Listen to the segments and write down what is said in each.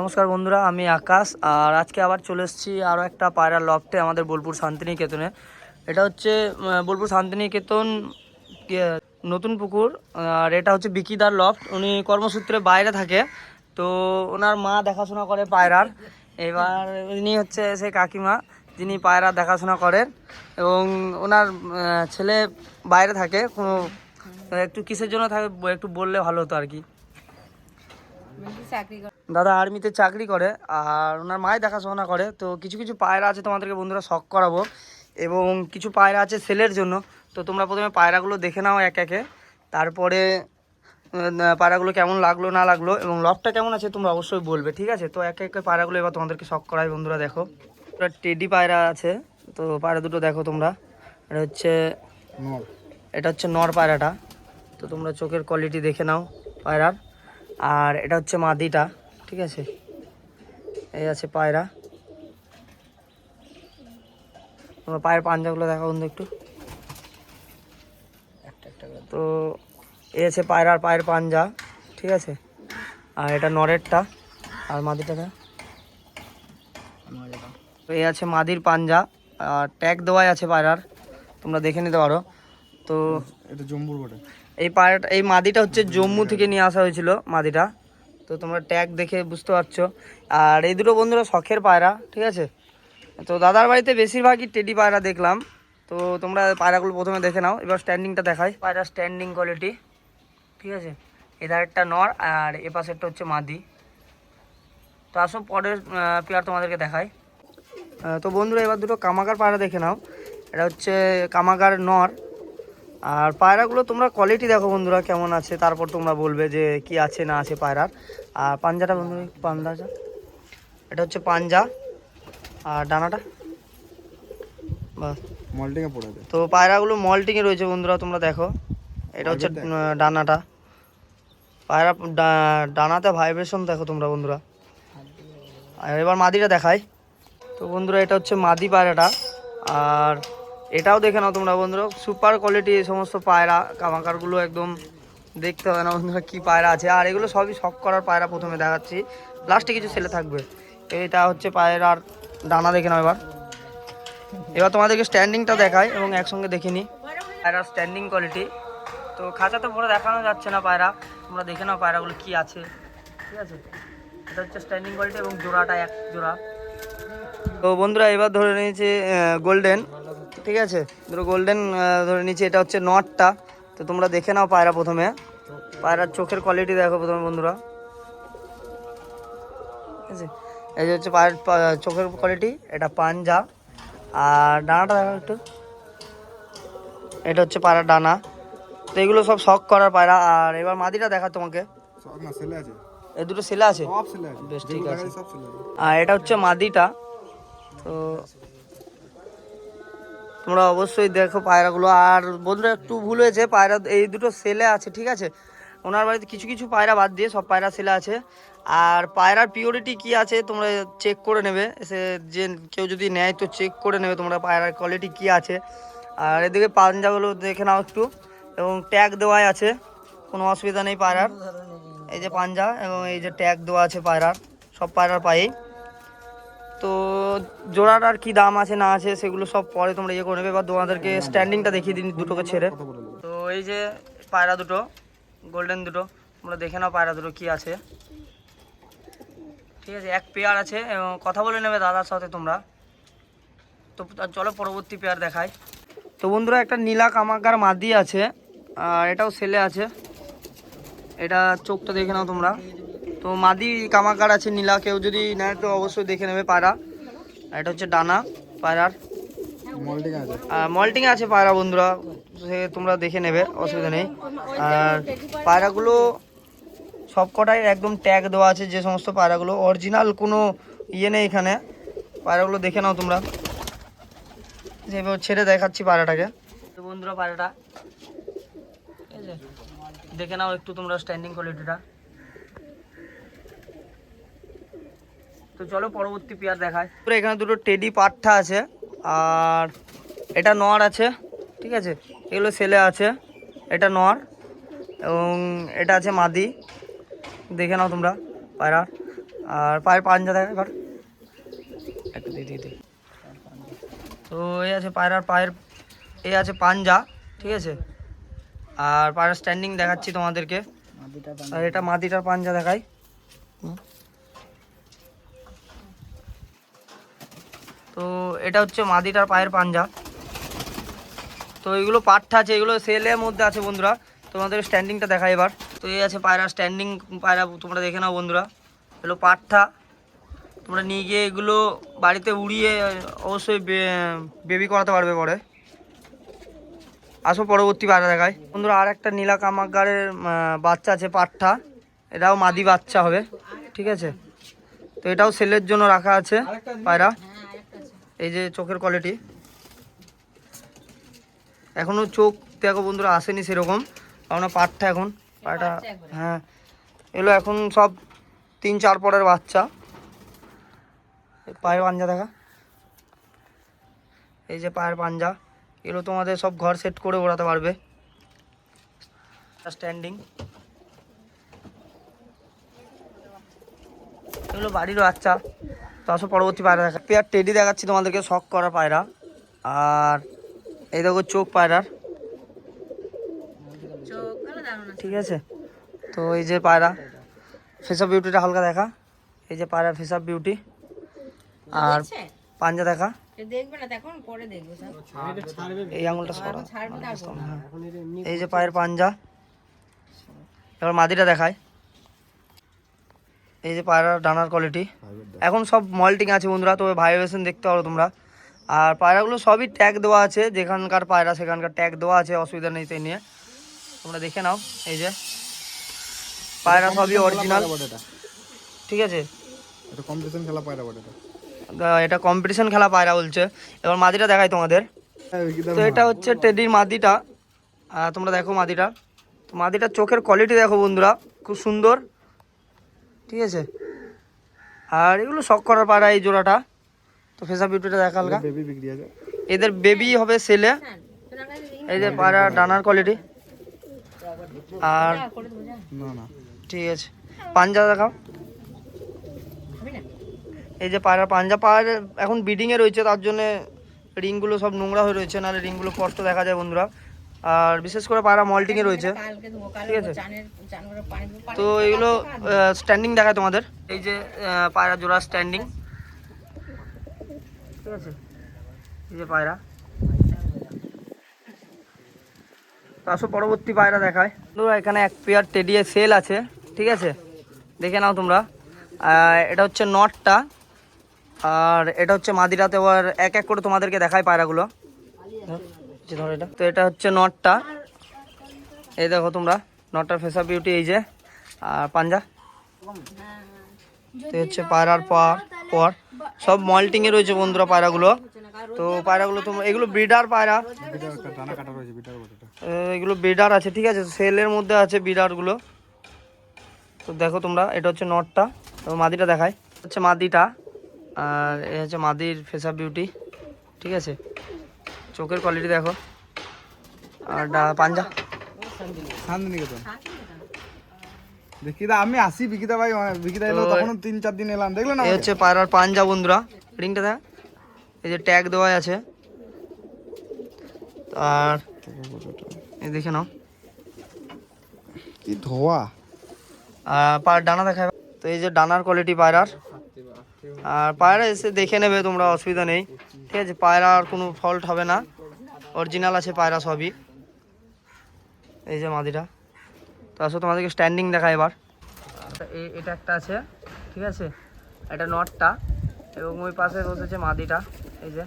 নমস্কার বন্ধুরা, আমি আকাশ। আর আজকে আবার চলে এসেছি আরও একটা পায়রা লফটে আমাদের বোলপুর শান্তিনিকেতনে। এটা হচ্ছে বোলপুর শান্তিনিকেতন নতুন পুকুর। আর এটা হচ্ছে বিকিদার লফট। উনি কর্মসূত্রে বাইরে থাকে, তো ওনার মা দেখাশোনা করে পায়রার। এবার ইনি হচ্ছে সেই কাকিমা যিনি পায়রা দেখাশোনা করেন, এবং ওনার ছেলে বাইরে থাকে। কোনো একটু কিসের জন্য থাকে একটু বললে ভালো হতো আর কি। দাদা আর্মিতে চাকরি করে, আর ওনার মায়ের দেখাশোনা করে। তো কিছু কিছু পায়রা আছে তোমাদেরকে বন্ধুরা শখ করাবো, এবং কিছু পায়রা আছে সেলের জন্য। তো তোমরা প্রথমে পায়রাগুলো দেখে নাও এক একে, তারপরে পায়রাগুলো কেমন লাগলো না লাগলো এবং লফটা কেমন আছে তোমরা অবশ্যই বলবে, ঠিক আছে? তো এক এক পায়রাগুলো এবার তোমাদেরকে শখ করাই বন্ধুরা। দেখো টেডি পায়রা আছে, তো পায়রা দুটো দেখো তোমরা। এটা হচ্ছে নর পায়রাটা। তো তোমরা চোখের কোয়ালিটি দেখে নাও পায়রার। আর এটা হচ্ছে মাদিটা, ঠিক আছে? এই আছে পায়রা। তোমরা পায়ের পাঞ্জাগুলো দেখো বন্ধু একটু। তো এই আছে পায়রার পায়ের পাঞ্জা, ঠিক আছে? আর এটা নরেরটা, আর মাদিটা। তো এই আছে মাদির পাঞ্জা, আর ট্যাগ দেওয়াই আছে পায়রার, তোমরা দেখে নিতে পারো। তো এটা জম্বুর বটে। এই পায়রাটা, এই মাদিটা হচ্ছে জম্মু থেকে নিয়ে আসা হয়েছিল মাদিটা। তো তোমরা ট্যাগ দেখে বুঝতে পারছো। আর এই দুটো বন্ধুরা শখের পায়রা, ঠিক আছে? তো দাদার বাড়িতে বেশিরভাগই টেডি পায়রা দেখলাম। তো তোমরা পায়রাগুলো প্রথমে দেখে নাও। এবার স্ট্যান্ডিংটা দেখাই। পায়রা স্ট্যান্ডিং কোয়ালিটি, ঠিক আছে? এধার একটা নর, আর এ পাশেরটা হচ্ছে মাদি। তো আসো পরের পেয়ার তোমাদেরকে দেখাই। তো বন্ধুরা এবার দুটো কামাগার পায়রা দেখে নাও। এটা হচ্ছে কামাগার নর। আর পায়রাগুলো তোমরা কোয়ালিটি দেখো বন্ধুরা কেমন আছে, তারপর তোমরা বলবে যে কি আছে না আছে পায়রার। আর পাঞ্জাটা বন্ধুরা, পাঞ্জাটা এটা হচ্ছে পাঞ্জা, আর ডানাটা বাস মল্টিংয়ে পড়ে যায়। তো পায়রাগুলো মল্টিংয়ে রয়েছে বন্ধুরা, তোমরা দেখো। এটা হচ্ছে ডানাটা। পায়রা ডানাতে ভাইব্রেশন দেখো তোমরা বন্ধুরা। আর এবার মাদিটা দেখাই। তো বন্ধুরা এটা হচ্ছে মাদি পায়রাটা। আর এটাও দেখে নাও তোমরা বন্ধুরা, সুপার কোয়ালিটি সমস্ত পায়রা। কামাকারগুলো একদম দেখতে হবে না বন্ধুরা কি পায়রা আছে। আর এগুলো সবই শখ করার পায়রা, প্রথমে দেখাচ্ছি, লাস্টে কিছু ছেলে থাকবে। এটা হচ্ছে পায়রার ডানা দেখে নাও। এবার তোমাদেরকে স্ট্যান্ডিংটা দেখাই এবং একসঙ্গে দেখে নিই পায়রার স্ট্যান্ডিং কোয়ালিটি। তো খাঁচাতে ভরে দেখানো যাচ্ছে না পায়রা, তোমরা দেখে নাও পায়রাগুলো কি আছে, ঠিক আছে? এটা হচ্ছে স্ট্যান্ডিং কোয়ালিটি এবং জোড়াটা এক জোড়া। তো বন্ধুরা এবার ধরে নিয়েছে গোল্ডেন, ঠিক আছে? ধরো গোল্ডেন ধরে নিয়েছি। এটা হচ্ছে নটটা। তো তোমরা দেখে নাও পায়রা প্রথমে। পায়রার চোখের কোয়ালিটি দেখো প্রথমে বন্ধুরা, ঠিক আছে? এই যে হচ্ছে পায়ের চোখের কোয়ালিটি। এটা পাঞ্জা, আর ডানাটা দেখো একটু। এটা হচ্ছে পায়রার ডানা। তো এগুলো সব শখ করার পায়রা। আর এবার মাদিটা দেখা তোমাকে। এই দুটো ছেলে আছে, বেশ ঠিক আছে। আর এটা হচ্ছে মাদিটা। তো তোমরা অবশ্যই দেখো পায়রাগুলো। আর বন্ধুরা একটু ভুল হয়েছে, পায়রা এই দুটো ছেলে আছে, ঠিক আছে? ওনার বাড়িতে কিছু কিছু পায়রা বাদ দিয়ে সব পায়রা ছেলে আছে। আর পায়রার পিওরিটি কি আছে তোমরা চেক করে নেবে, সে যে কেউ যদি নেয় তো চেক করে নেবে তোমরা পায়রার কোয়ালিটি কি আছে। আর এদিকে পাঞ্জাগুলো দেখে নাও একটু, এবং ট্যাগ দেওয়াই আছে, কোনো অসুবিধা নেই পায়রার। এই যে পাঞ্জা এবং এই যে ট্যাগ দেওয়া আছে পায়রার, সব পায়রার পায়েই। তো জোড়াটার কি দাম আছে না আছে সেগুলো সব পরে তোমরা ইয়ে করে নেবে। এবার তোমাদেরকে স্ট্যান্ডিংটা দেখিয়ে দিন দুটোকে ছেড়ে। তো এই যে পায়রা দুটো গোল্ডেন দুটো, তোমরা দেখে নাও পায়রা দুটো কি আছে, ঠিক আছে? এক পেয়ার আছে এবং কথা বলে নেবে দাদার সাথে তোমরা। তো চলো পরবর্তী পেয়ার দেখাই। তো বন্ধুরা একটা নীলা কামাকার মাদি আছে, আর এটাও ছেলে আছে। এটা চোখটা দেখে নাও তোমরা। তো মাদি কামাকার আছে নীলা, কেউ যদি নেয় তো অবশ্যই দেখে নেবে পায়রা। আর এটা হচ্ছে ডানা পায়রার, মল্টিং আছে পায়রা বন্ধুরা, সে তোমরা দেখে নেবে, অসুবিধা নেই। আর পায়রাগুলো সব কটাই একদম ট্যাগ দেওয়া আছে, যে সমস্ত পায়রাগুলো অরিজিনাল কোনো ইয়ে নেই এখানে। পায়রাগুলো দেখে নাও তোমরা, যেভাবে ছেড়ে দেখাচ্ছি পায়রাটাকে। তো বন্ধুরা পায়রাটা, ঠিক আছে? দেখে নাও একটু তোমরা স্ট্যান্ডিং কোয়ালিটিটা। তো চলো পরবর্তী পেয়ার দেখায়। এখানে দুটো টেডি পাঠা আছে, আর এটা নর আছে, ঠিক আছে? এগুলো ছেলে আছে। এটা নর এবং এটা আছে মাদি, দেখে নাও তোমরা পায়রা। আর পায়ের পাঞ্জা দেখা এবার একটু দিয়ে তো এই আছে পায়রার পায়ের এই আছে পাঞ্জা, ঠিক আছে। আর পায়রা স্ট্যান্ডিং দেখাচ্ছি তোমাদেরকে। আর এটা মাদিটার পাঞ্জা দেখাই। তো এটা হচ্ছে মাদিটার পায়ের পাঞ্জা। তো এগুলো পাঠা আছে, এগুলো সেলের মধ্যে আছে বন্ধুরা। তোমাদের স্ট্যান্ডিংটা দেখাই এবার। তো এই আছে পায়রা স্ট্যান্ডিং পায়রা, তোমরা দেখে নাও বন্ধুরা। এগুলো পাঠা, তোমরা নিয়ে গিয়ে এগুলো বাড়িতে উড়িয়ে অবশ্যই বেবি করাতে পারবে পরে। আসো পরবর্তী পায়রা দেখায় বন্ধুরা। আর একটা নীলা কামাগারের বাচ্চা আছে পাঠা, এটাও মাদি বাচ্চা হবে, ঠিক আছে। তো এটাও সেলের জন্য রাখা আছে পায়রা। এই যে চোখের কোয়ালিটি, এখনো চোখ দেখো বন্ধুরা আসেনি সেরকম, কারণ পাঠা এখন পায়রাটা। হ্যাঁ, এগুলো এখন সব 3-4 পরের বাচ্চা। পায়ের পাঞ্জা দেখা, এই যে পায়ের পাঞ্জা, এগুলো তোমাদের সব ঘর সেট করে ওড়াতে পারবে। স্ট্যান্ডিং, এগুলো বাড়ির বাচ্চা। তো আসো পরবর্তী পায়রা দেখা। পেয়ার টেডি দেখাচ্ছি তোমাদেরকে, শখ করা পায়রা। আর এই দেখো চোখ পায়রার, ঠিক আছে। তো এই যে পায়রা ফেস অফ বিউটিটা হালকা দেখা, এই যে পায়রা ফেস অফ বিউটি। আর পাঞ্জা দেখা, এই আঙুলটা সরা। এই যে পায়ের পাঞ্জা। এবার মাদিটা দেখায়, এই যে পায়রার ডানার কোয়ালিটি। এখন সব মল্টিং আছে বন্ধুরা, তবে ভাইব্রেশন দেখতে পারো তোমরা। আর পায়রাগুলো সবই ট্যাগ দেওয়া আছে, যেখানকার পায়রা সেখানকার ট্যাগ দেওয়া আছে, অসুবিধা নেই তাই নিয়ে। তোমরা দেখে নাও, এই যে পায়রা সবই অরিজিনাল, ঠিক আছে। এটা কম্পিটিশন খেলা পায়রা বটে। এটা কম্পিটিশন খেলা পায়রা বলছে। এবার মাদিটা দেখাই তোমাদের। তো এটা হচ্ছে টেডির মাদিটা। তোমরা দেখো মাদিটা, তো মাদিটার চোখের কোয়ালিটি দেখো বন্ধুরা, খুব সুন্দর, ঠিক আছে। আর এগুলো শখ করার পায়রা এই জোড়াটা। তো ফেসা বিউটিটা দেখা হালকা, বেবি বিক্রি আছে, এদের বেবি হবে সেলে। এই যে পায়রা ডানার কোয়ালিটি। আর না ঠিক আছে, পাঞ্জা দেখাও। এই যে পায়রা পাঞ্জা, পায়রা এখন ব্রিডিংয়ে রয়েছে, তার জন্য রিংগুলো সব নোংরা হয়ে রয়েছে, নাহলে রিংগুলো স্পষ্ট দেখা যায় বন্ধুরা। আর বিশেষ করে পায়রা মল্টিংয়ে রয়েছে, ঠিক আছে। তো এগুলো স্ট্যান্ডিং দেখায় তোমাদের, এই যে পায়রা জোড়া স্ট্যান্ডিং, ঠিক আছে। এই যে পায়রা। তো আসো পরবর্তী পায়রা দেখায় বন্ধুরা। এখানে এক পেয়ার টেডিয়ে সেল আছে, ঠিক আছে, দেখে নাও তোমরা। এটা হচ্ছে নটটা, আর এটা হচ্ছে মাদিরাতে। এবার এক এক করে তোমাদেরকে দেখায় পায়রাগুলো। ধর এটা, তো এটা হচ্ছে নটটা, এই দেখো তোমরা নটটার ফেসা বিউটি, এই যে। আর পাঞ্জা, তো হচ্ছে পায়রার পর সব মল্টিংয়ে রয়েছে বন্ধুরা পায়রাগুলো। তো পায়রাগুলো তোমরা, এগুলো ব্রিডার পায়রা, ডানা কাটা রয়েছে, বিটার বটে। এগুলো ব্রিডার আছে, ঠিক আছে, সেলের মধ্যে আছে ব্রিডারগুলো। তো দেখো তোমরা, এটা হচ্ছে নটটা। তো মাদিটা দেখায়, হচ্ছে মাদিটা। আর এ হচ্ছে মাদির ফেস অফ বিউটি, ঠিক আছে। চোখের কোয়ালিটি দেখো। আর পাঞ্জা, শান্তিনিকেতন। দেখিদা আমি আসি বিকিদা ভাই, বিকিদা এলো তখন 3-4 দিন এলাম, দেখলে না। এই হচ্ছে পায়রার পাঞ্জা বন্ধুরা, রিংটা দেখ, এই যে ট্যাগ দেওয়া আছে। আর এই দেখে নাও কি ধোয়া। পায়ের ডানা দেখায়। তো এই যে ডানার কোয়ালিটি পায়রার। আর পায়রা এসে দেখে নেবে তোমরা, অসুবিধা নেই, ঠিক আছে। পায়রার কোনো ফল্ট হবে না, অরিজিনাল আছে পায়রা সবই। এই যে মাদিটা। তো আসো তোমাদেরকে স্ট্যান্ডিং দেখায় এবার। এটা একটা আছে, ঠিক আছে, এটা নটটা, এবং ওই পাশে বসেছে মাদিটা, এই যে।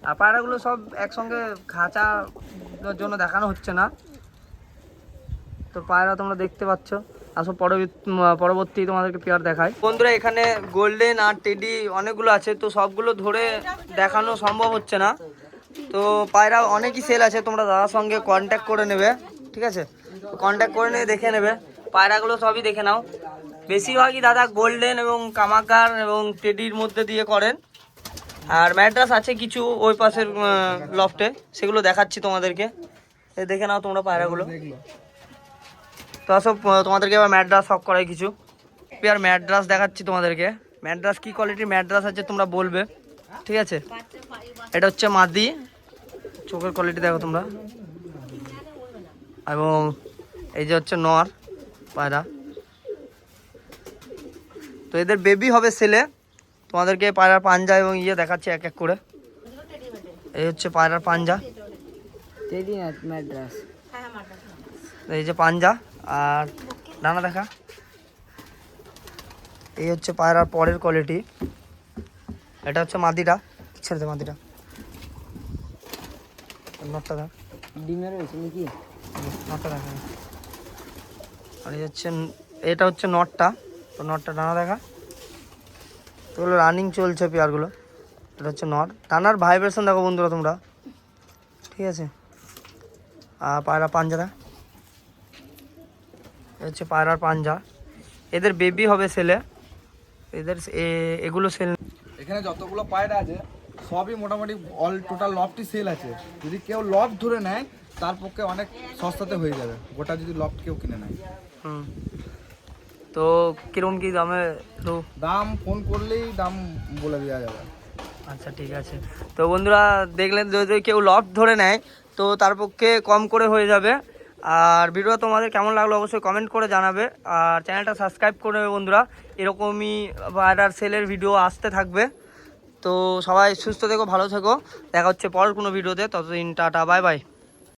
আর পায়রাগুলো সব একসঙ্গে খাঁচার জন্য দেখানো হচ্ছে না। তো পায়রা তোমরা দেখতে পাচ্ছ। আসো পরবর্তী তোমাদেরকে পেয়ার দেখায় বন্ধুরা। এখানে গোল্ডেন আর টেডি অনেকগুলো আছে, তো সবগুলো ধরে দেখানো সম্ভব হচ্ছে না। তো পায়রা অনেকই সেল আছে, তোমরা দাদার সঙ্গে কন্ট্যাক্ট করে নেবে, ঠিক আছে। কন্ট্যাক্ট করে নিয়ে দেখে নেবে পায়রাগুলো, সবই দেখে নাও। বেশিরভাগই দাদা গোল্ডেন এবং কামাকার এবং টেডির মধ্যে দিয়ে করেন। আর ম্যাড্রাস আছে কিছু ওই পাশের লফটে, সেগুলো দেখাচ্ছি তোমাদেরকে, দেখে নাও তোমরা পায়রাগুলো। তো আসো তোমাদেরকে এবার ম্যাড্রাস শখ করাই কিছু। পেয়ার ম্যাড্রাস দেখাচ্ছি তোমাদেরকে। ম্যাড্রাস কি কোয়ালিটির ম্যাড্রাস আছে তোমরা বলবে, ঠিক আছে। এটা হচ্ছে মাদি, চোখের কোয়ালিটি দেখো তোমরা। এবং এই যে হচ্ছে নর পায়রা। তো এদের বেবি হবে ছেলে। তোমাদেরকে পায়রার পাঞ্জা এবং ইয়ে দেখাচ্ছি এক এক করে। এই হচ্ছে পায়রার পাঞ্জা, এই যে পাঞ্জা আর ডানা দেখা। এই হচ্ছে পায়রার পরের কোয়ালিটি। এটা হচ্ছে মাদিটা, ছেড়ে দে মাদিটা, নটটা দেখ, ডিমের হয়েছে নাকি, নটটা দেখা। আর এই হচ্ছে, এটা হচ্ছে নটটা, তো নটটা ডানা দেখা। তো এগুলো রানিং চলছে পেয়ারগুলো। এটা হচ্ছে নট, ডানার ভাইব্রেশন দেখো বন্ধুরা তোমরা, ঠিক আছে। আর পায়রা পাঞ্জাটা, হচ্ছে পায়রার পাঞ্জা। এদের বেবি হবে ছেলে, এদের এগুলো সেল। এখানে যতগুলো পায়রা আছে সবই মোটামুটি অল টোটাল লফটি সেল আছে। যদি কেউ লফট ধরে নেয় তার পক্ষে অনেক সস্তাতে হয়ে যাবে গোটা, যদি লফট কেউ কিনে নেয়। তো কিরকম কি দামে একটু দাম ফোন করলেই দাম বলে দেওয়া যাবে। আচ্ছা ঠিক আছে। তো বন্ধুরা দেখলেন, যদি কেউ লফট ধরে নেয় তো তার পক্ষে কম করে হয়ে যাবে। আর ভিডিওটা তোমাদের কেমন লাগলো অবশ্যই কমেন্ট করে জানাবে। আর চ্যানেলটা সাবস্ক্রাইব করে নেবে বন্ধুরা, এরকমই পায়রার সেলের ভিডিও আসতে থাকবে। তো সবাই সুস্থ থেকো, ভালো থেকো, দেখা হচ্ছে পরের কোনো ভিডিওতে। ততদিন টাটা, বাই বাই।